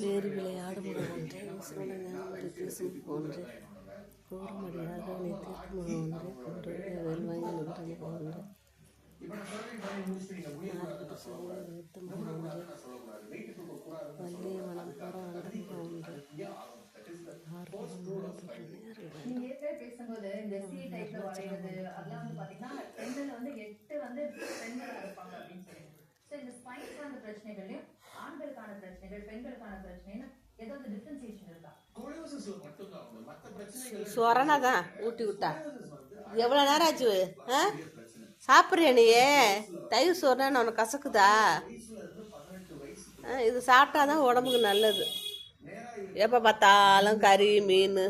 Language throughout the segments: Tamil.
வேறு விளையாடும் ஒன்றை ஒரு பேசும் போன்று கூறும்படியாக நீ தீர்ப்பு ஒன்றை கொண்டு வேல்வாங்கி நகரம் ஒன்று வள்ளிய மனம் போட வந்தம் ஒன்று பேசும்போது இந்த சி டைப்ல வரைகிறது அதெல்லாம் வந்து பாத்தீங்கன்னா பெண்கள் வந்து 8 வந்து பெண்களா இருப்பாங்க அப்படின்னு சொல்லி. ஸோ இந்த ஸ்பைன் சார்ந்த பிரச்சனைகளையும் ஆண்களுக்கான பிரச்சனைகள் பெண்களுக்கான பிரச்சனைன்னு ஏதாவது டிஃபரன்சியேஷன் இருக்கா? சொரணாதான் ஊட்டி விட்டா எவ்வளோ நேரம் ஆச்சு சாப்பிட்றியா நீயே? தயிர் சோறுனா உனக்கு கசக்குதா? இது சாப்பிட்டாதான் உடம்புக்கு நல்லது. எப்போ பார்த்தாலும் கறி மீன்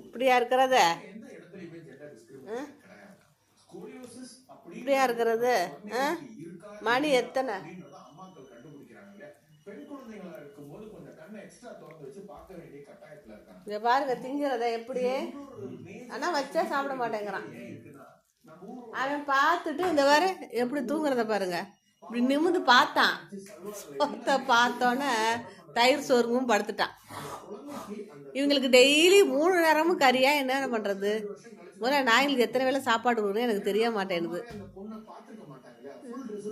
இப்படியா இருக்கிறத இப்படியா இருக்கிறது? மணி எத்தனை? இங்க பாருங்க திங்கிறத எப்படியே ஆனா வச்சா சாப்பிட மாட்டேங்கிறான். அவன் பார்த்துட்டு இந்த வாரு எப்படி தூங்குறத பாருங்க. இப்படி நிமிந்து பார்த்தான். பார்த்தோன்னே தயிர் சோறுங்கும் படுத்துட்டான். இவங்களுக்கு டெய்லி 3 நேரமும் கறியா என்னென்ன பண்றது? முதல்ல நாய்களுக்கு எத்தனை வேளை சாப்பாடு கொடுக்கணும் எனக்கு தெரிய மாட்டேங்குது.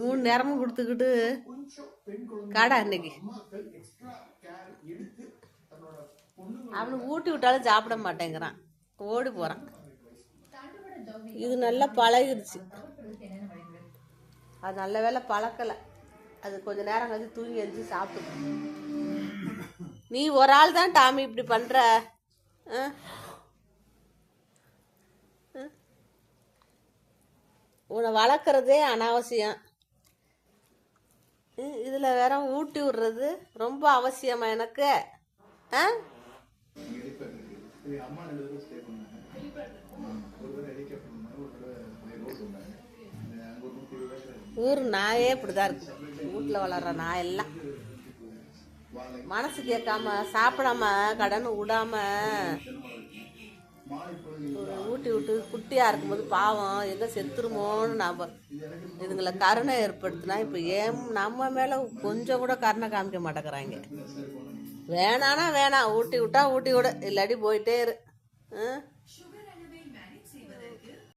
3 நேரமும் கொடுத்துக்கிட்டு கடை அன்னைக்கு அவனுக்கு ஊட்டி விட்டாலும் சாப்பிட மாட்டேங்கிறான், ஓடி போறான். இது நல்லா பழகிடுச்சு. அது நல்ல வேலை பழக்கலை. அது கொஞ்ச நேரம் கழிச்சு தூங்கி எழுந்து சாப்பிட்டு. நீ ஒரு ஆள் தான் டாமி இப்படி பண்ற. உன்னை வளர்க்குறதே அனாவசியம். இதில் வேற ஊட்டி விடுறது ரொம்ப அவசியமா எனக்கு? ஊர் நாயே இப்படிதான் இருக்கு. வீட்டில் வளர்ற நாயெல்லாம் மனசு கேட்காம சாப்பிடாம கடன் விடாம ஊட்டி விட்டு குட்டியா இருக்கும்போது பாவம் எங்க செத்துருமோன்னு நாம இதுங்களை கருணை ஏற்படுத்தினா இப்போ ஏன் நம்ம மேல கொஞ்சம் கூட கருணை காமிக்க மாட்டேங்கிறாங்க. வேணானா வேணாம், ஊட்டி விட்டா ஊட்டி விட, இல்லாட்டி போயிட்டே இரு.